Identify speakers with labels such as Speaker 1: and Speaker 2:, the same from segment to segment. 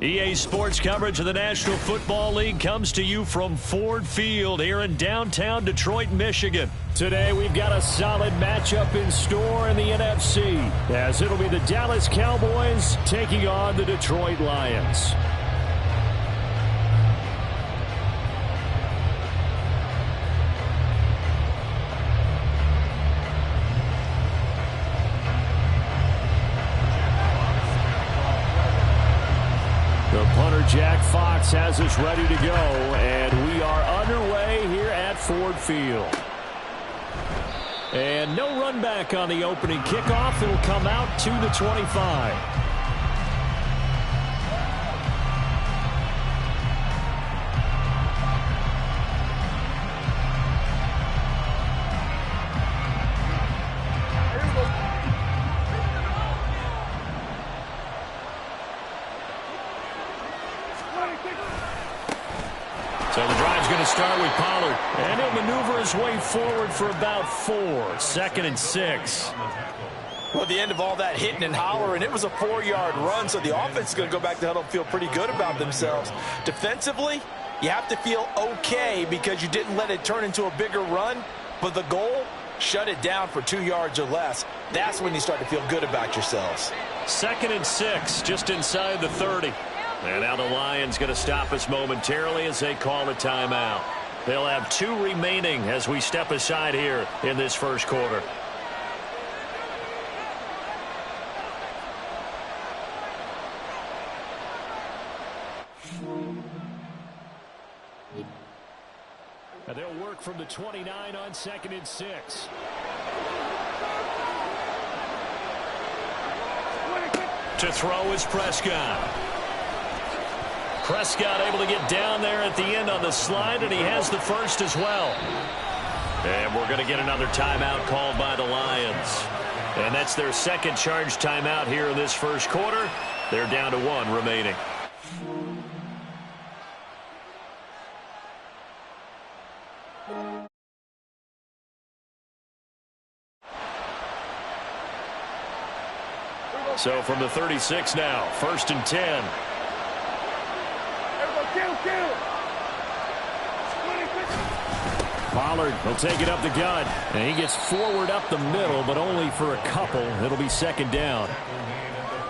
Speaker 1: EA Sports coverage of the National Football League comes to you from Ford Field here in downtown Detroit, Michigan. Today we've got a solid matchup in store in the NFC, as it'll be the Dallas Cowboys taking on the Detroit Lions. The punter, Jack Fox, has us ready to go, and we are underway here at Ford Field. And no run back on the opening kickoff. It'll come out to the 25. So the drive's going to start with Pollard, and he'll maneuver his way forward for about 4. 2nd and 6.
Speaker 2: Well, at the end of all that hitting and hollering, it was a 4-yard run, so the offense is going to go back to huddle and feel pretty good about themselves. Defensively, you have to feel okay because you didn't let it turn into a bigger run, but the goal, shut it down for 2 yards or less. That's when you start to feel good about yourselves.
Speaker 1: 2nd and 6, just inside the 30. And now the Lions going to stop us momentarily as they call a timeout. They'll have 2 remaining as we step aside here in this first quarter. And they'll work from the 29 on 2nd and 6. To throw is Prescott. Prescott able to get down there at the end on the slide, and he has the first as well. And we're going to get another timeout called by the Lions. And that's their second charge timeout here in this first quarter. They're down to 1 remaining. So from the 36 now, 1st and 10. Pollard will take it up the gut, and he gets forward up the middle, but only for a couple. It'll be 2nd down.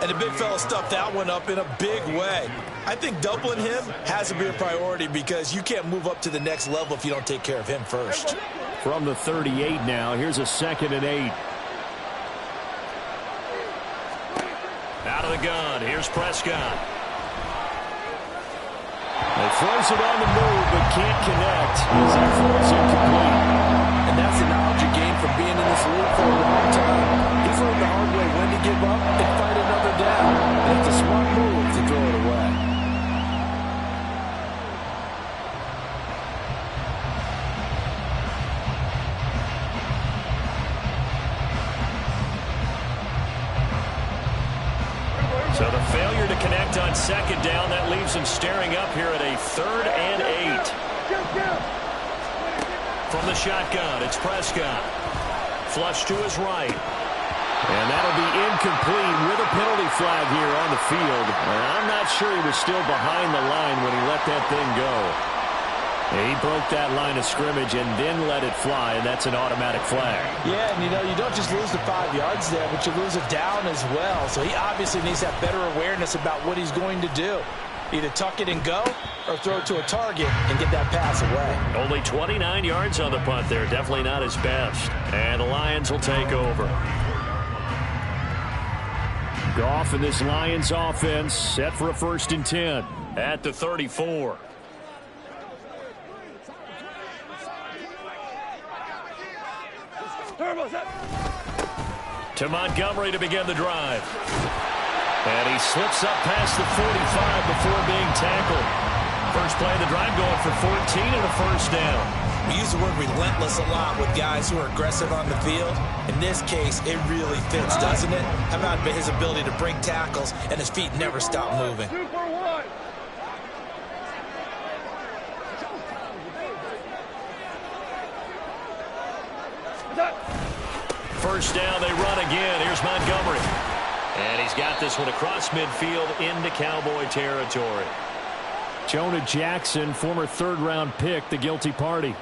Speaker 2: And the big fella stuffed that one up in a big way. I think doubling him has to be a priority because you can't move up to the next level if you don't take care of him first.
Speaker 1: From the 38 now, here's a 2nd and 8. Out of the gun, here's Prescott. He throws it on the move, but can't connect. As that throws incomplete.
Speaker 2: And that's the knowledge you gain from being in this league for a long time. He's learned the hard way when to give up and fight another down. And it's a smart move to throw it away.
Speaker 1: So the failure to connect on 2nd down, that leaves him staring up here at a 3rd and 8. From the shotgun, it's Prescott. Flush to his right. And that'll be incomplete with a penalty flag here on the field. And I'm not sure he was still behind the line when he let that thing go. He broke that line of scrimmage and then let it fly, and that's an automatic flag.
Speaker 2: Yeah, and you don't just lose the 5 yards there, but you lose a down as well. So he obviously needs to have better awareness about what he's going to do. Either tuck it and go or throw it to a target and get that pass away.
Speaker 1: Only 29 yards on the punt there. Definitely not his best. And the Lions will take over. Goff and this Lions offense set for a 1st and 10 at the 34. To Montgomery to begin the drive. And he slips up past the 45 before being tackled. First play of the drive going for 14 and a 1st down.
Speaker 2: We use the word relentless a lot with guys who are aggressive on the field. In this case, it really fits, doesn't it? How about his ability to break tackles and his feet never stop moving?
Speaker 3: 2 for 1.
Speaker 1: First down, they run again. Here's Montgomery. And he's got this one across midfield into Cowboy territory.
Speaker 3: Jonah Jackson, former third-round pick, the guilty party.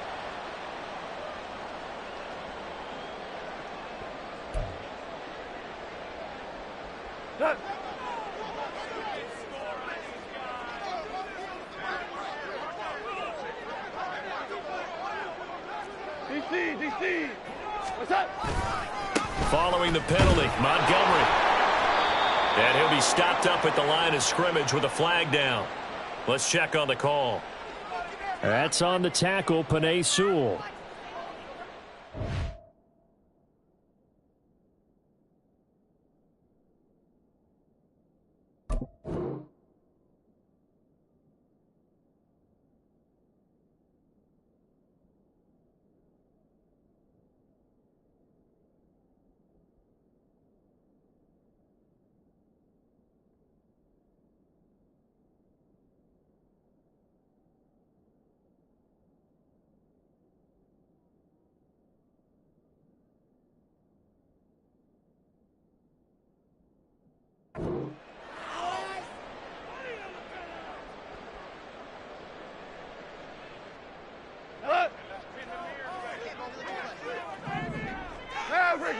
Speaker 4: DC, what's up?
Speaker 1: Following the penalty, Montgomery. And he'll be stopped up at the line of scrimmage with a flag down. Let's check on the call.
Speaker 3: That's on the tackle, Penei Sewell.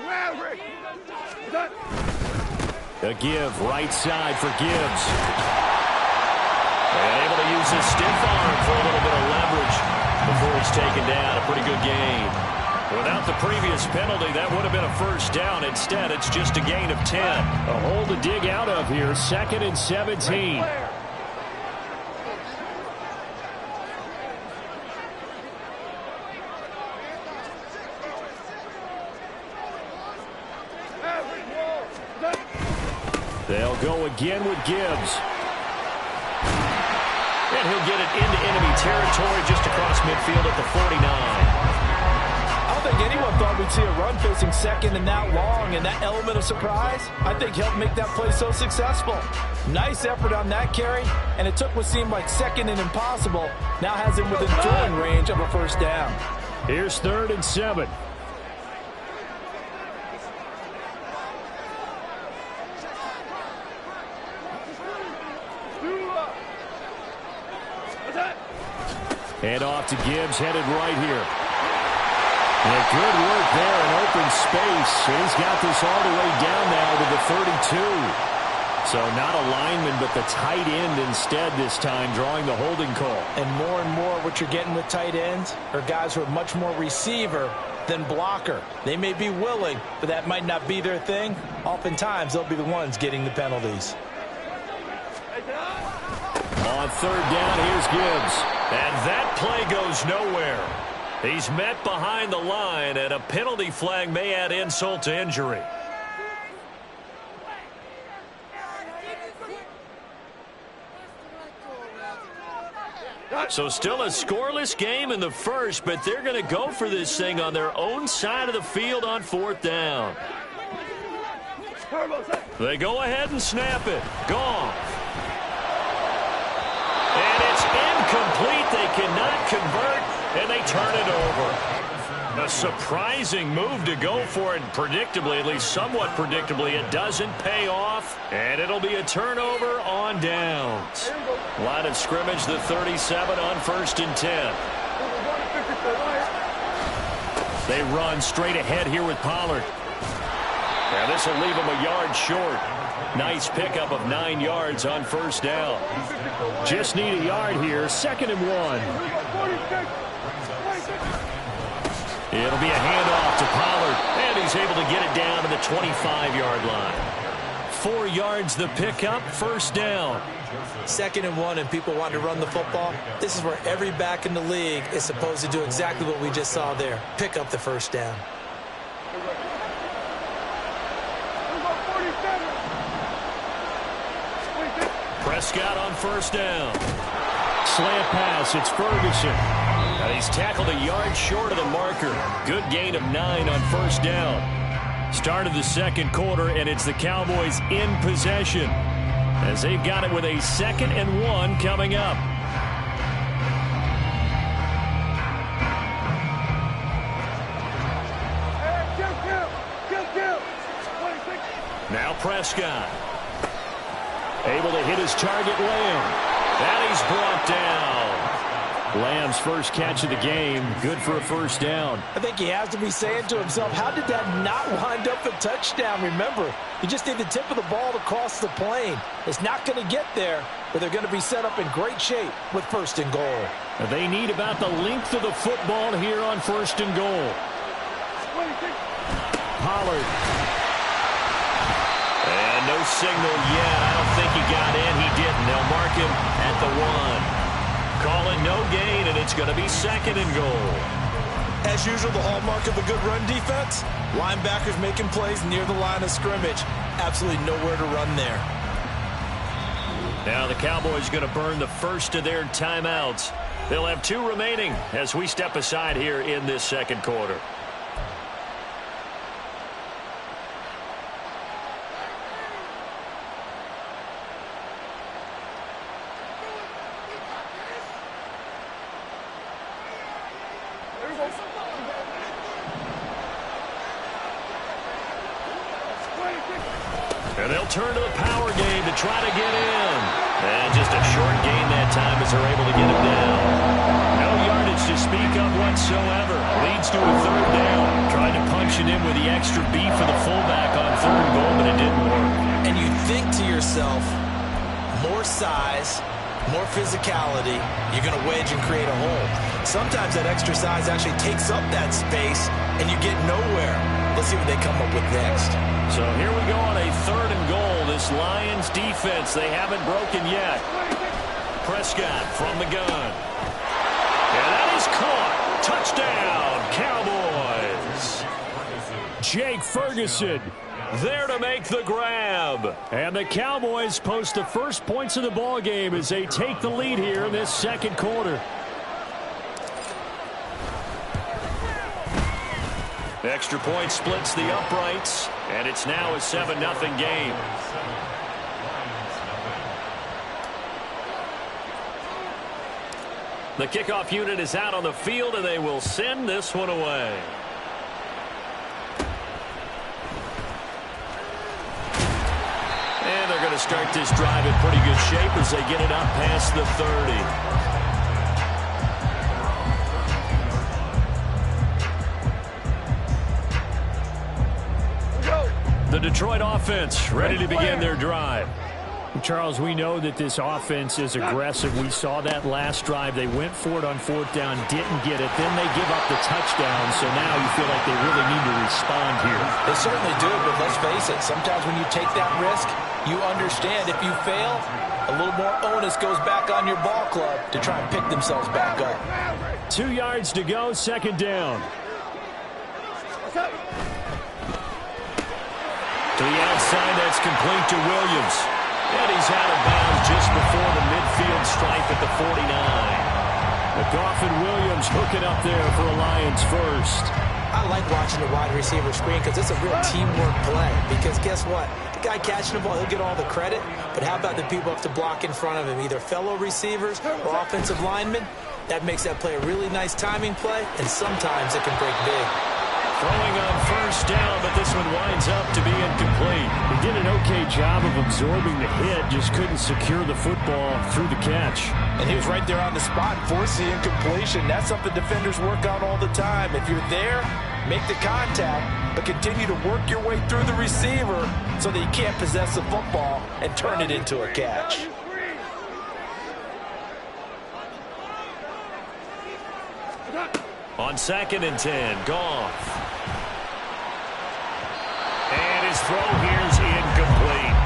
Speaker 4: Maverick!
Speaker 3: A give, right side for Gibbs.
Speaker 1: And able to use his stiff arm for a little bit of leverage before he's taken down. A pretty good gain. Without the previous penalty, that would have been a first down. Instead, it's just a gain of 10.
Speaker 3: A hole to dig out of here, 2nd and 17. They'll go again with Gibbs.
Speaker 1: And he'll get it into enemy territory just across midfield at the 49.
Speaker 2: I don't think anyone thought we'd see a run facing second and that long, and that element of surprise, I think, helped make that play so successful. Nice effort on that carry, and it took what seemed like second and impossible, now has him within throwing range of a first down.
Speaker 3: Here's 3rd and 7. Head off to Gibbs, headed right here. And good work there in open space. And he's got this all the way down now to the 32. So not a lineman, but the tight end instead this time, drawing the holding call.
Speaker 2: And more what you're getting with tight ends are guys who are much more receiver than blocker. They may be willing, but that might not be their thing. Oftentimes, they'll be the ones getting the penalties.
Speaker 3: On 3rd down, here's Gibbs.
Speaker 1: And that play goes nowhere. He's met behind the line, and a penalty flag may add insult to injury. So still a scoreless game in the first, but they're going to go for this thing on their own side of the field on 4th down. They go ahead and snap it. Gone. And it's incomplete. They cannot convert, and they turn it over. A surprising move to go for it, predictably, at least somewhat predictably. It doesn't pay off, and it'll be a turnover on downs. Line of scrimmage, the 37 on 1st and 10. They run straight ahead here with Pollard. Now this will leave them a yard short. Nice pickup of 9 yards on 1st down.
Speaker 3: Just need a yard here, 2nd and 1.
Speaker 1: It'll be a handoff to Pollard, and he's able to get it down to the 25-yard line. 4 yards the pickup, 1st down.
Speaker 2: 2nd and 1, and people want to run the football. This is where every back in the league is supposed to do exactly what we just saw there. Pick up the 1st down.
Speaker 1: Prescott on 1st down.
Speaker 3: Slant pass, it's Ferguson.
Speaker 1: And he's tackled a yard short of the marker. Good gain of 9 on 1st down. Start of the 2nd quarter, and it's the Cowboys in possession as they've got it with a 2nd and 1 coming up. Now Prescott. Able to hit his target, Lamb. And he's brought down. Lamb's first catch of the game. Good for a first down.
Speaker 2: I think he has to be saying to himself, how did that not wind up a touchdown? Remember, you just need the tip of the ball to cross the plane. It's not going to get there, but they're going to be set up in great shape with first and goal.
Speaker 1: They need about the length of the football here on first and goal. Pollard. And no signal yet. I don't think he got in. He didn't. They'll mark him at the 1. Call it no gain, and it's going to be second and goal.
Speaker 2: As usual, the hallmark of a good run defense, linebackers making plays near the line of scrimmage. Absolutely nowhere to run there.
Speaker 1: Now the Cowboys going to burn the first of their timeouts. They'll have 2 remaining as we step aside here in this second quarter. And they'll turn to the power game to try to get in. And just a short gain that time as they're able to get him down. No yardage to speak of whatsoever. Leads to a third down. Tried to punch it in with the extra beef of the fullback on third and goal, but it didn't work.
Speaker 2: And you think to yourself, more size, more physicality, you're going to wedge and create a hole. Sometimes that extra size actually takes up that space, and you get nowhere. Let's see what they come up with next.
Speaker 1: So here we go on a third and goal. This Lions defense, they haven't broken yet. Prescott from the gun. And that is caught. Touchdown, Cowboys. Jake Ferguson there to make the grab. And the Cowboys post the first points of the ball game as they take the lead here in this second quarter. The extra point splits the uprights, and it's now a 7-0 game. The kickoff unit is out on the field, and they will send this one away. And they're going to start this drive in pretty good shape as they get it up past the 30. The Detroit offense ready to begin their drive.
Speaker 3: Charles, we know that this offense is aggressive. We saw that last drive. They went for it on fourth down, didn't get it. Then they give up the touchdown, so now you feel like they really need to respond here.
Speaker 2: They certainly do, but let's face it. Sometimes when you take that risk, you understand if you fail, a little more onus goes back on your ball club to try and pick themselves back up.
Speaker 3: 2 yards to go, second down.
Speaker 1: To the outside, that's complete to Williams. And he's out of bounds just before the midfield stripe at the 49.
Speaker 3: McGough and Williams hooking up there for a Lions first.
Speaker 2: I like watching the wide receiver screen because it's a real teamwork play. Because guess what? The guy catching the ball, he'll get all the credit. But how about the people up to block in front of him, either fellow receivers or offensive linemen? That makes that play a really nice timing play, and sometimes it can break big.
Speaker 1: Throwing on first down, but this one winds up to be incomplete.
Speaker 3: He did an okay job of absorbing the hit, just couldn't secure the football through the catch.
Speaker 2: And he was right there on the spot, forcing incompletion. That's something defenders work on all the time. If you're there, make the contact, but continue to work your way through the receiver so that you can't possess the football and turn it into a catch.
Speaker 1: On 2nd and 10, Goff. And his throw here's incomplete.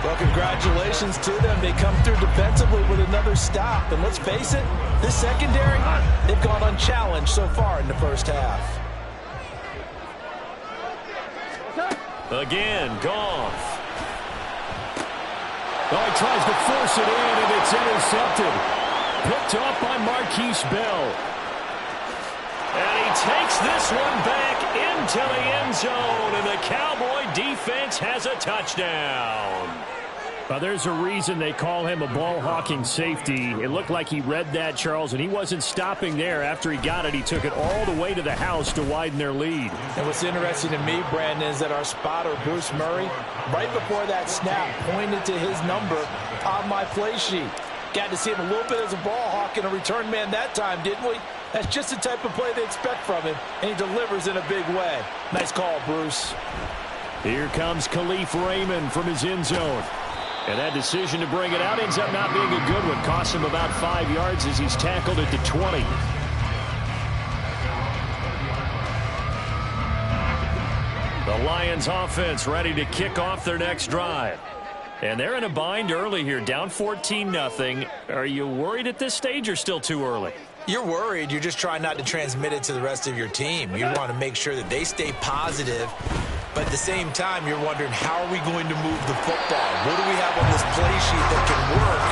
Speaker 2: Well, congratulations to them. They come through defensively with another stop. And let's face it, this secondary, they've gone unchallenged so far in the first half.
Speaker 1: Again, Goff.
Speaker 3: Oh, he tries to force it in, and it's intercepted. Picked up by Marquise Bell.
Speaker 1: And he takes this one back into the end zone, and the Cowboy defense has a touchdown.
Speaker 3: Well, there's a reason they call him a ball-hawking safety. It looked like he read that, Charles, and he wasn't stopping there. After he got it, he took it all the way to the house to widen their lead.
Speaker 2: And what's interesting to me, Brandon, is that our spotter, Bruce Murray, right before that snap, pointed to his number on my play sheet. Got to see him a little bit as a ball hawk and a return man that time, didn't we? That's just the type of play they expect from him, and he delivers in a big way. Nice call, Bruce.
Speaker 3: Here comes Khalif Raymond from his end zone. And that decision to bring it out ends up not being a good one. Costs him about 5 yards as he's tackled at the 20. The Lions offense ready to kick off their next drive. And they're in a bind early here, down 14-0. Are you worried at this stage or still too early?
Speaker 2: You're worried. You're just trying not to transmit it to the rest of your team. You want to make sure that they stay positive. But at the same time, you're wondering, how are we going to move the football? What do we have on this play sheet that can work?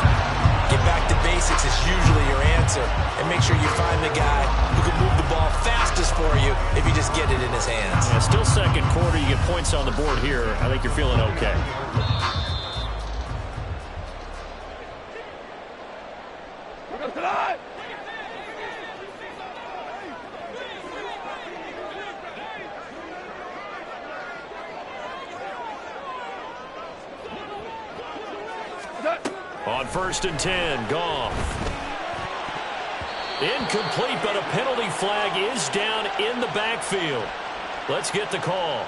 Speaker 2: Get back to basics is usually your answer. And make sure you find the guy who can move the ball fastest for you if you just get it in his hands.
Speaker 3: Yeah, still second quarter. You get points on the board here. I think you're feeling okay. On 1st and 10, Goff. Incomplete, but a penalty flag is down in the backfield. Let's get the call.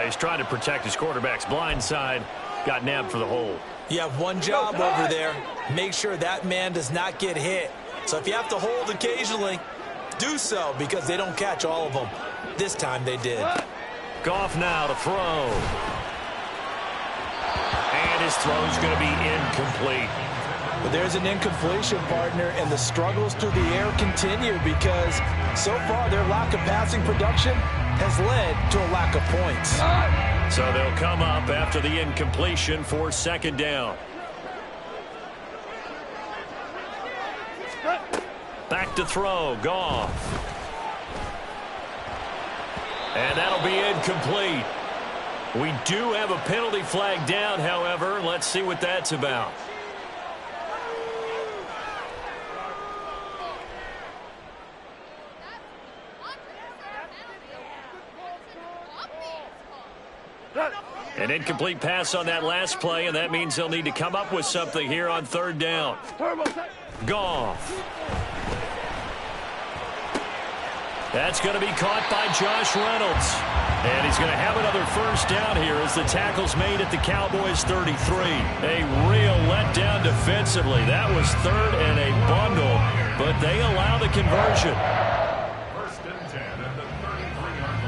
Speaker 3: He's trying to protect his quarterback's blind side. Got nabbed for the hold.
Speaker 2: You have one job over there. Make sure that man does not get hit. So if you have to hold occasionally, do so, because they don't catch all of them. This time they did.
Speaker 3: Goff now to throw. And his throw's going to be incomplete.
Speaker 2: But there's an incompletion, partner, and the struggles through the air continue because so far their lack of passing production has led to a lack of points.
Speaker 3: So they'll come up after the incompletion for 2nd down. Back to throw, Goff. And that'll be incomplete. We do have a penalty flag down, however. Let's see what that's about. An incomplete pass on that last play, and that means they'll need to come up with something here on 3rd down. Goff. That's going to be caught by Josh Reynolds. And he's going to have another 1st down here as the tackle's made at the Cowboys' 33. A real letdown defensively. That was 3rd and a bundle, but they allow the conversion.
Speaker 5: 1st and 10 at the 33-yard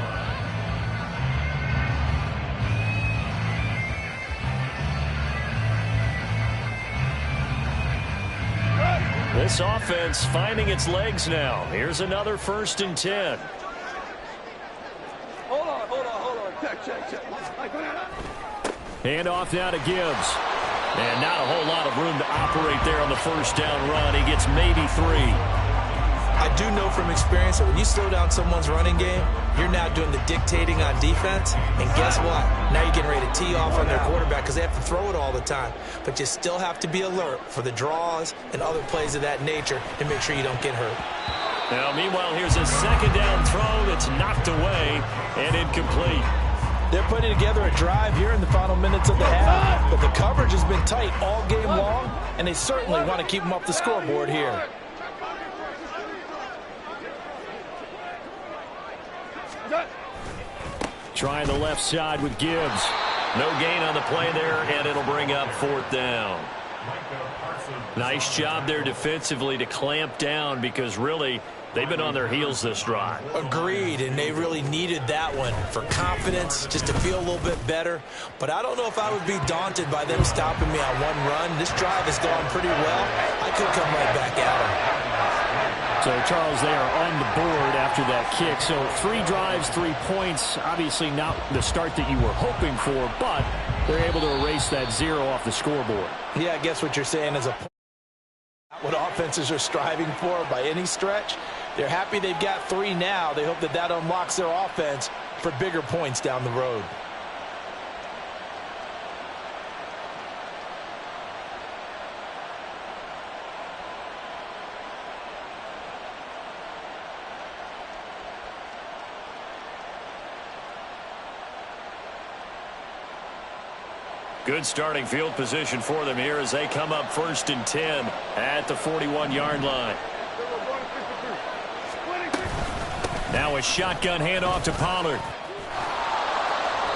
Speaker 5: line.
Speaker 3: This offense finding its legs now. Here's another 1st and 10.
Speaker 4: Hold on. Check.
Speaker 3: Hand off now to Gibbs. And not a whole lot of room to operate there on the 1st down run. He gets maybe 3.
Speaker 2: I do know from experience that when you slow down someone's running game, you're now doing the dictating on defense. And guess what? Now you're getting ready to tee off on their quarterback because they have to throw it all the time. But you still have to be alert for the draws and other plays of that nature and make sure you don't get hurt.
Speaker 3: Now, meanwhile, here's a 2nd down throw that's knocked away and incomplete.
Speaker 2: They're putting together a drive here in the final minutes of the half, but the coverage has been tight all game long, and they certainly want to keep them off the scoreboard here.
Speaker 3: Trying the left side with Gibbs. No gain on the play there, and it'll bring up 4th down. Nice job there defensively to clamp down because really they've been on their heels this drive.
Speaker 2: Agreed, and they really needed that one for confidence, just to feel a little bit better. But I don't know if I would be daunted by them stopping me on one run. This drive has gone pretty well. I could come right back at them.
Speaker 3: So, Charles, they are on the board after that kick. So 3 drives, 3 points. Obviously not the start that you were hoping for, but they're able to erase that 0 off the scoreboard.
Speaker 2: Yeah, I guess what you're saying is what offenses are striving for by any stretch. They're happy they've got 3 now. They hope that that unlocks their offense for bigger points down the road.
Speaker 1: Good starting field position for them here as they come up 1st and 10 at the 41-yard line. Now a shotgun handoff to Pollard.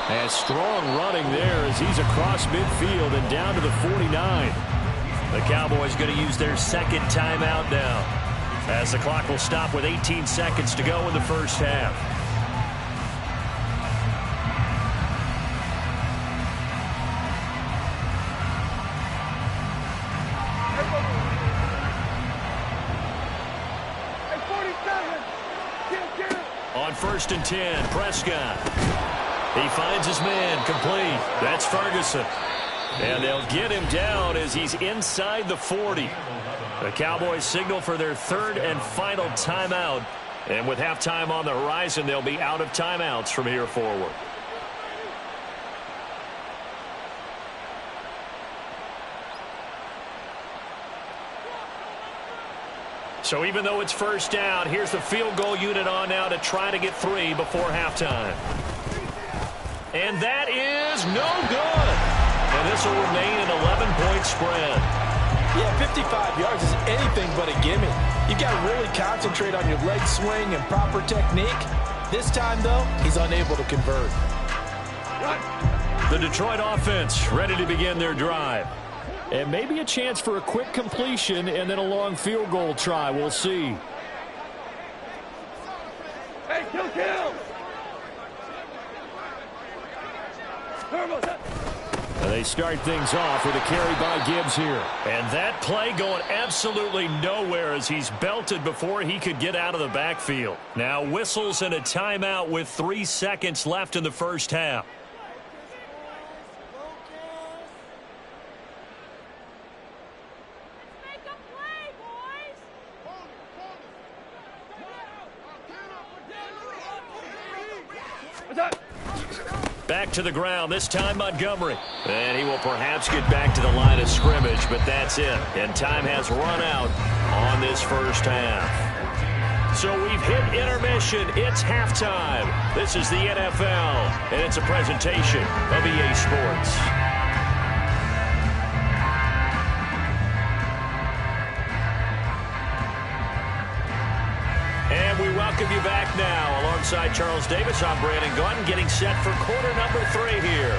Speaker 1: And strong running there as he's across midfield and down to the 49. The Cowboys going to use their second timeout now, as the clock will stop with 18 seconds to go in the first half. On 1st and 10, Prescott. He finds his man, complete. That's Ferguson. And they'll get him down as he's inside the 40. The Cowboys signal for their 3rd and final timeout. And with halftime on the horizon, they'll be out of timeouts from here forward. So even though it's 1st down, here's the field goal unit on now to try to get 3 before halftime. And that is no good. And this will remain an 11-point spread.
Speaker 2: Yeah, 55 yards is anything but a gimme. You've got to really concentrate on your leg swing and proper technique. This time, though, he's unable to convert.
Speaker 1: The Detroit offense ready to begin their drive. And maybe a chance for a quick completion and then a long field goal try. We'll see.
Speaker 4: Hey, kill!
Speaker 1: And they start things off with a carry by Gibbs here. And that play going absolutely nowhere as he's belted before he could get out of the backfield. Now whistles and a timeout with 3 seconds left in the first half. Back to the ground, this time Montgomery. And he will perhaps get back to the line of scrimmage, but that's it. And time has run out on this first half. So we've hit intermission. It's halftime. This is the NFL, and it's a presentation of EA Sports. And we welcome you back now. Alongside Charles Davis, I'm Brandon Gunn, getting set for quarter number 3 here.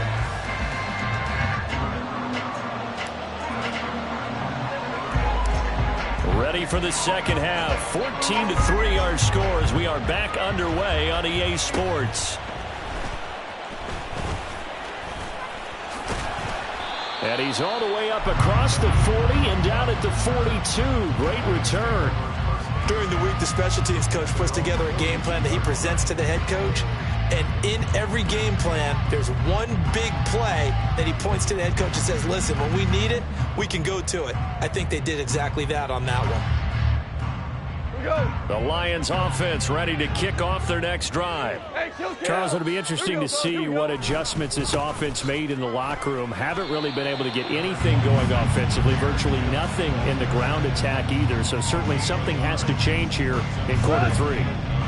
Speaker 1: Ready for the second half. 14-3 our score as we are back underway on EA Sports. And he's all the way up across the 40 and down at the 42. Great return.
Speaker 2: During the week, the special teams coach puts together a game plan that he presents to the head coach. And in every game plan, there's one big play that he points to the head coach and says, listen, when we need it, we can go to it. I think they did exactly that on that one.
Speaker 1: The Lions offense ready to kick off their next drive. Charles, it'll be interesting to see what adjustments this offense made in the locker room. Haven't really been able to get anything going offensively, virtually nothing in the ground attack either. So certainly something has to change here in quarter 3.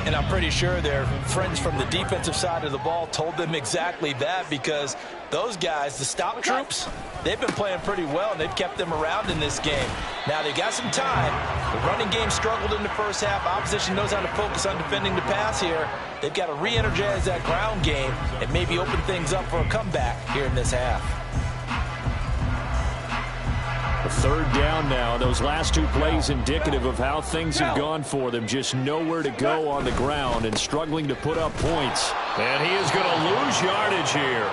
Speaker 2: And I'm pretty sure their friends from the defensive side of the ball told them exactly that, because those guys, the stop troops, they've been playing pretty well, and they've kept them around in this game. Now, they've got some time. The running game struggled in the first half. Opposition knows how to focus on defending the pass here. They've got to re-energize that ground game and maybe open things up for a comeback here in this half.
Speaker 1: A 3rd down now. Those last 2 plays indicative of how things have gone for them. Just nowhere to go on the ground and struggling to put up points. And he is going to lose yardage here.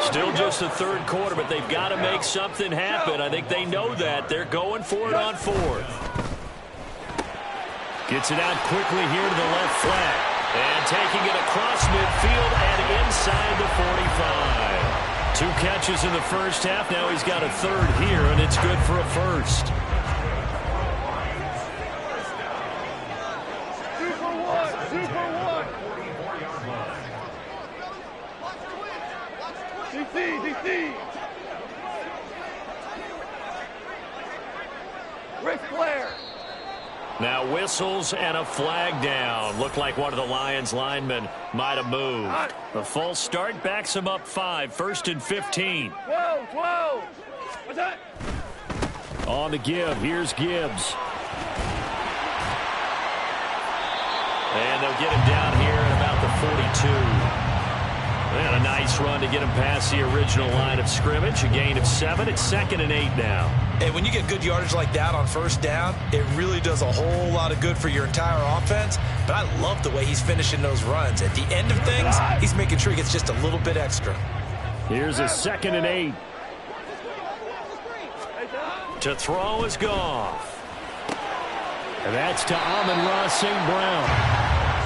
Speaker 1: Still just the 3rd quarter, but they've got to make something happen. I think they know that. They're going for it on 4th. Gets it out quickly here to the left flat. And taking it across midfield and inside the 45. 2 catches in the first half. Now he's got a 3rd here, and it's good for a 1st.
Speaker 4: DC. Ric Flair.
Speaker 1: Now whistles and a flag down. Looked like one of the Lions linemen might have moved. The false start backs him up 5. 1st and 15.
Speaker 4: Whoa. What's that?
Speaker 3: On the give. Here's Gibbs.
Speaker 1: And they'll get him down here at about the 42. And a nice run to get him past the original line of scrimmage. A gain of 7. It's 2nd and 8 now.
Speaker 2: And when you get good yardage like that on 1st down, it really does a whole lot of good for your entire offense. But I love the way he's finishing those runs. At the end of things, he's making sure he gets just a little bit extra.
Speaker 3: Here's a 2nd and 8.
Speaker 1: To throw is Goff.
Speaker 3: And that's to Amon-Ra St. Brown.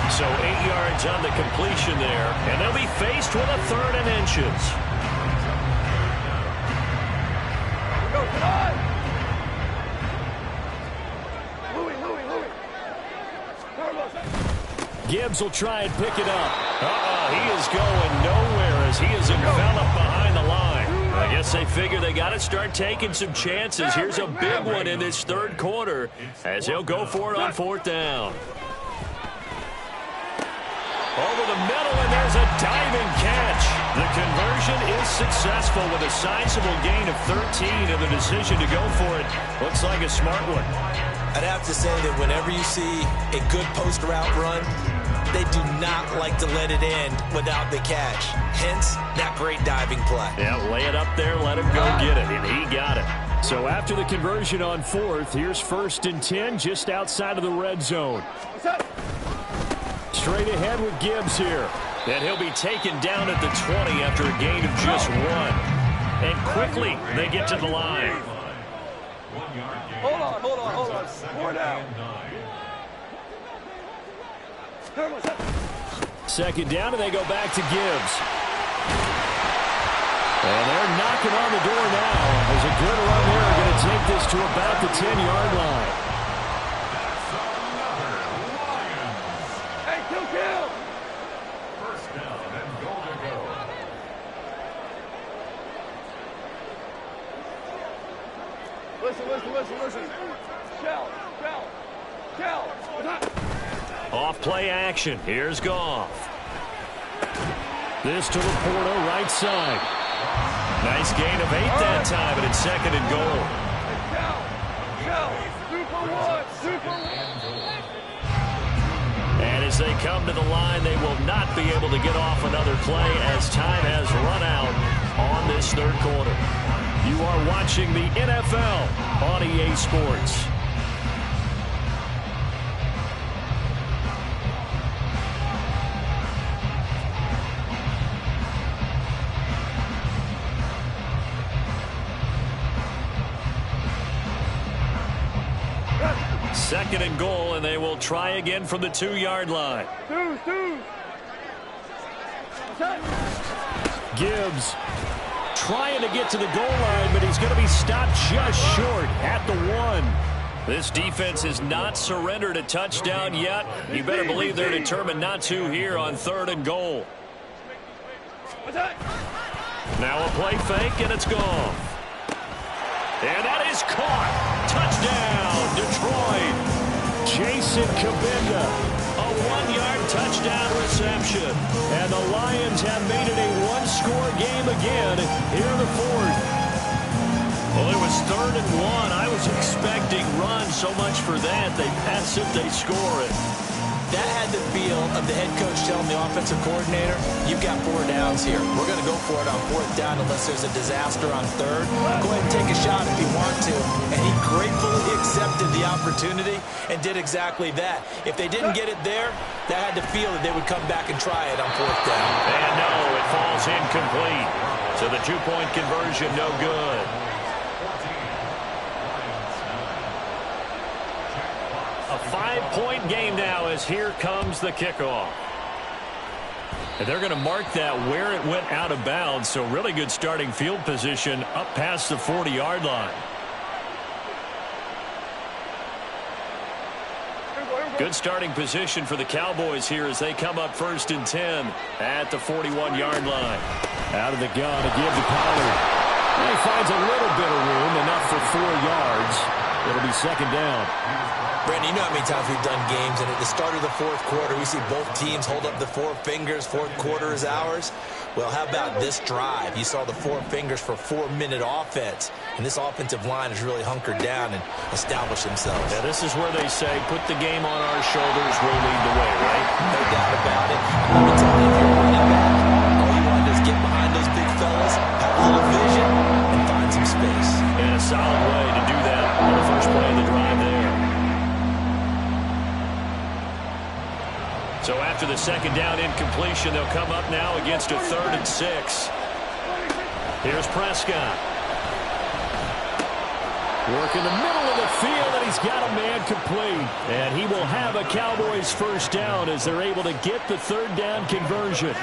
Speaker 1: So 8 yards on the completion there. And they'll be faced with a 3rd and inches.
Speaker 4: Go, come on! Louis.
Speaker 3: Gibbs will try and pick it up.
Speaker 1: He is going nowhere as he is enveloped behind the line. I guess they figure they got to start taking some chances. Here's a big one in this 3rd quarter as he'll go for it on 4th down. Over the middle, and there's a diving catch. The conversion is successful with a sizable gain of 13, and the decision to go for it looks like a smart one.
Speaker 2: I'd have to say that whenever you see a good post route run, they do not like to let it end without the catch. Hence, that great diving play.
Speaker 1: Yeah, lay it up there, let him go get it, and he got it.
Speaker 3: So after the conversion on 4th, here's 1st and 10 just outside of the red zone.
Speaker 4: What's that?
Speaker 3: Straight ahead with Gibbs here.
Speaker 1: And he'll be taken down at the 20 after a gain of just 1. And quickly, they get to the line.
Speaker 4: Hold on. 4 down.
Speaker 3: 2nd down, and they go back to Gibbs. And they're knocking on the door now. There's a good run there. They're going to take this to about the 10-yard line.
Speaker 4: Hey, kill!
Speaker 5: 1st down and goal to go.
Speaker 4: Listen. Shell. What's that?
Speaker 1: Off play action. Here's Goff.
Speaker 3: This to Laporta, right side.
Speaker 1: Nice gain of 8 that time, and it's 2nd and goal.
Speaker 4: Shell. Super one.
Speaker 1: And as they come to the line, they will not be able to get off another play as time has run out on this 3rd quarter. You are watching the NFL on EA Sports. Second and goal, and they will try again from the 2-yard line.
Speaker 3: Gibbs trying to get to the goal line, but he's going to be stopped just short at the 1.
Speaker 1: This defense has not surrendered a touchdown yet. You better believe they're determined not to here on 3rd and goal. Now a play fake, and it's gone. And that is caught. Touchdown, Detroit.
Speaker 3: Jason Kabinda.
Speaker 1: A 1-yard touchdown reception.
Speaker 3: And the Lions have made it a 1-score game again here in the 4th.
Speaker 1: Well, it was 3rd and 1. I was expecting runs, so much for that. They pass it, they score it.
Speaker 2: That had the feel of the head coach telling the offensive coordinator, you've got 4 downs here. We're going to go for it on 4th down unless there's a disaster on 3rd. Go ahead and take a shot if you want to. And he gratefully accepted the opportunity and did exactly that. If they didn't get it there, that had the feel that they would come back and try it on 4th down.
Speaker 1: And no, it falls incomplete. So the 2-point conversion, no good. A 5-point game now as here comes the kickoff. And they're going to mark that where it went out of bounds, so really good starting field position up past the 40-yard line. Good starting position for the Cowboys here as they come up 1st and 10 at the 41-yard line.
Speaker 3: Out of the gun to give to Pollard. And he finds a little bit of room, enough for 4 yards. It'll be second down.
Speaker 2: Brandon, you know how many times we've done games, and at the start of the fourth quarter, we see both teams hold up the four fingers, fourth quarter is ours. Well, how about this drive? You saw the four fingers for 4-minute offense, and this offensive line has really hunkered down and established themselves.
Speaker 1: Yeah, this is where they say, put the game on our shoulders, we'll lead the way, right?
Speaker 2: No doubt about it. And let me tell you, if you're running back, all you want to do is get behind those big fellas, have a little vision, and find some space.
Speaker 1: And a solid way to do that on the first play of the drive there. So after the second down incompletion, they'll come up now against a 3rd and 6. Here's Prescott. Work in the middle of the field, and he's got a man complete. And he will have a Cowboys first down as they're able to get the 3rd down conversion.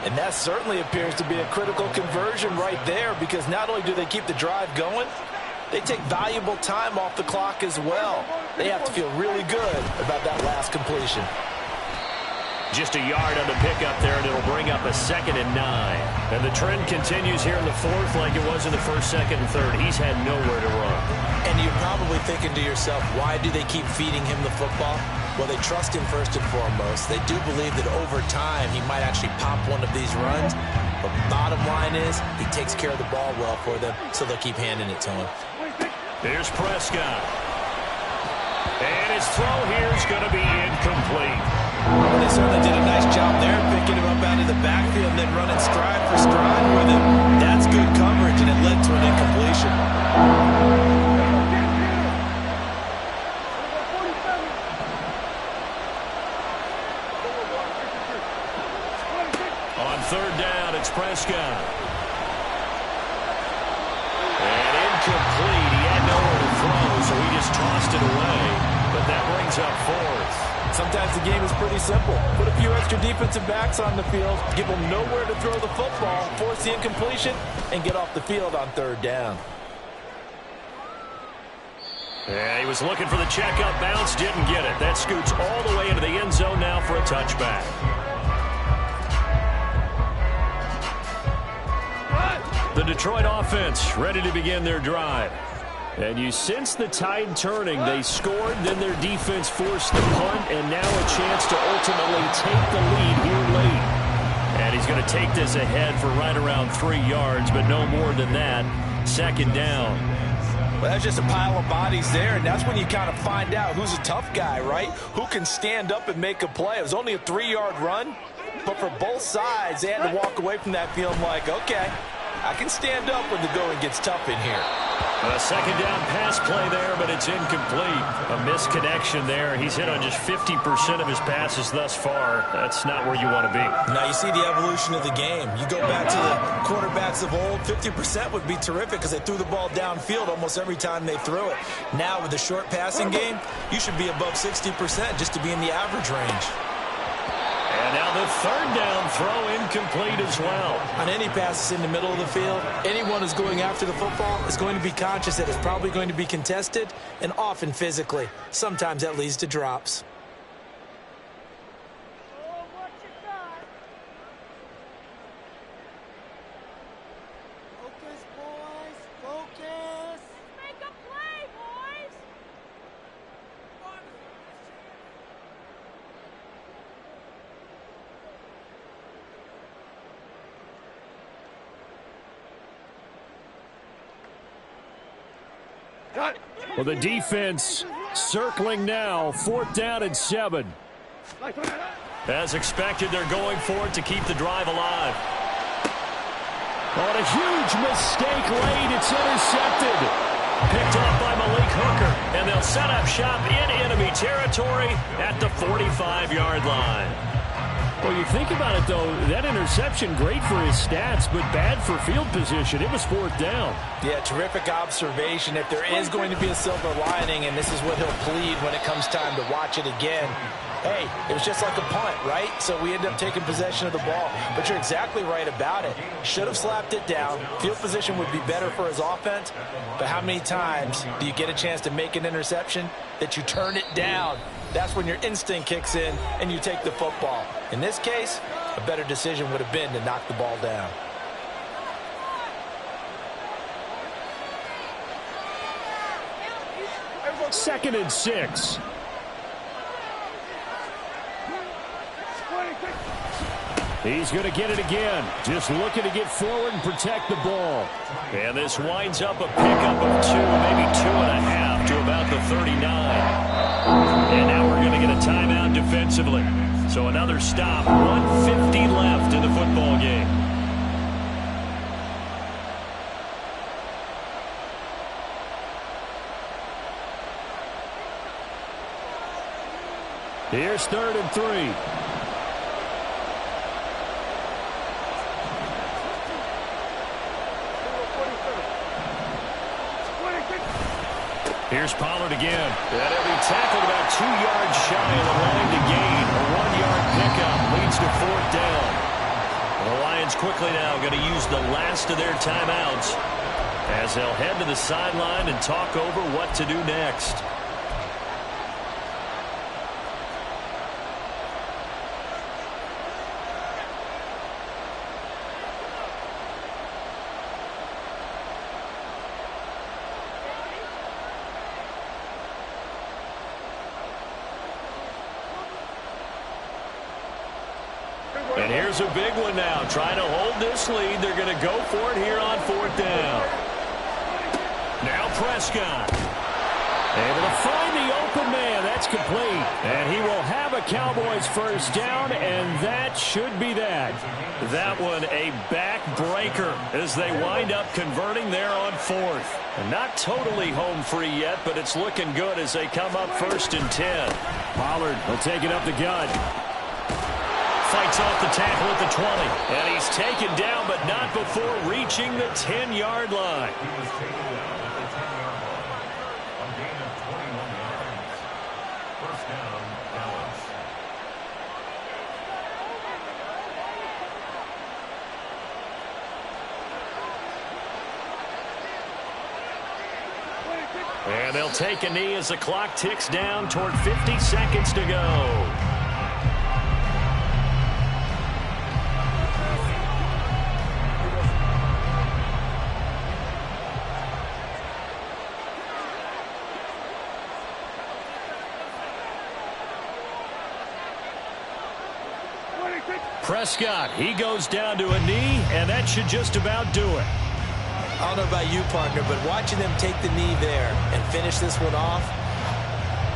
Speaker 2: And that certainly appears to be a critical conversion right there, because not only do they keep the drive going, they take valuable time off the clock as well. They have to feel really good about that last completion.
Speaker 1: Just a yard on the pickup there, and it'll bring up a 2nd and 9. And the trend continues here in the 4th like it was in the 1st, 2nd, and 3rd. He's had nowhere to run.
Speaker 2: And you're probably thinking to yourself, why do they keep feeding him the football? Well, they trust him first and foremost. They do believe that over time he might actually pop one of these runs. But the bottom line is he takes care of the ball well for them, so they'll keep handing it to him.
Speaker 1: Here's Prescott. And his throw here is going to be incomplete.
Speaker 2: They certainly did a nice job there, picking him up out of the backfield and then running stride for stride with him. That's good coverage, and it led to an incompletion.
Speaker 1: On 3rd down, it's Prescott. And incomplete. He had nowhere to throw, so he just tossed it away. But that brings up 4th.
Speaker 2: Sometimes the game is pretty simple. Put a few extra defensive backs on the field, give them nowhere to throw the football, force the incompletion, and get off the field on 3rd down.
Speaker 1: Yeah, he was looking for the checkup bounce, didn't get it. That scoots all the way into the end zone now for a touchback. The Detroit offense ready to begin their drive. And you sense the tide turning. They scored, then their defense forced the punt, and now a chance to ultimately take the lead here late. And he's going to take this ahead for right around 3 yards, but no more than that. 2nd down.
Speaker 2: Well, that's just a pile of bodies there, and that's when you kind of find out who's a tough guy, right? Who can stand up and make a play. It was only a 3-yard run, but for both sides, they had to walk away from that feeling like, okay, I can stand up when the going gets tough in here.
Speaker 1: A 2nd down pass play there, but it's incomplete. A misconnection there. He's hit on just 50% of his passes thus far. That's not where you want to be.
Speaker 2: Now you see the evolution of the game. You go back to the quarterbacks of old, 50% would be terrific because they threw the ball downfield almost every time they threw it. Now with the short passing game, you should be above 60% just to be in the average range.
Speaker 1: And now the 3rd down throw incomplete as well.
Speaker 2: On any passes in the middle of the field, anyone who's going after the football is going to be conscious that it's probably going to be contested and often physically. Sometimes that leads to drops.
Speaker 6: Focus, boys. Focus. Make a play, boys.
Speaker 3: Well, the defense circling now. 4th down and 7.
Speaker 1: As expected, they're going for it to keep the drive alive.
Speaker 3: On a huge mistake late, it's intercepted.
Speaker 1: Picked off by Malik Hooker, and they'll set up shop in enemy territory at the 45-yard line.
Speaker 3: Well, you think about it, though, that interception, great for his stats, but bad for field position. It was 4th down.
Speaker 2: Yeah, terrific observation. If there is going to be a silver lining, and this is what he'll plead when it comes time to watch it again, hey, it was just like a punt, right? So we end up taking possession of the ball. But you're exactly right about it. Should have slapped it down. Field position would be better for his offense. But how many times do you get a chance to make an interception that you turn it down? That's when your instinct kicks in and you take the football. In this case, a better decision would have been to knock the ball down.
Speaker 4: Hey,
Speaker 3: 2nd and 6. He's going to get it again. Just looking to get forward and protect the ball. And this winds up a pickup of 2, maybe 2.5 to about the 39. And now we're going to get a timeout defensively. So another stop. 1:50 left in the football game. Here's 3rd and 3. Here's Pollard again. And he'll be tackled about 2 yards shy of the line to gain. A 1-yard pickup leads to 4th down. The Lions quickly now going to use the last of their timeouts as they'll head to the sideline and talk over what to do next. And here's a big one now. Trying to hold this lead. They're going to go for it here on 4th down. Now Prescott. Able to find the open man. That's complete. And he will have a Cowboys 1st down, and that should be that. That one a backbreaker as they wind up converting there on 4th. And not totally home free yet, but it's looking good as they come up 1st and 10. Pollard will take it up the gut. Fights off the tackle at the 20. And he's taken down, but not before reaching the 10-yard line.
Speaker 5: He was taken down at the 10-yard line. A gain of 21 yards. 1st down, Dallas.
Speaker 3: And they'll take a knee as the clock ticks down toward 50 seconds to go. Prescott, he goes down to a knee, and that should just about do it.
Speaker 2: I don't know about you, partner, but watching them take the knee there and finish this one off,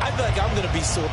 Speaker 2: I feel like I'm going to be sore.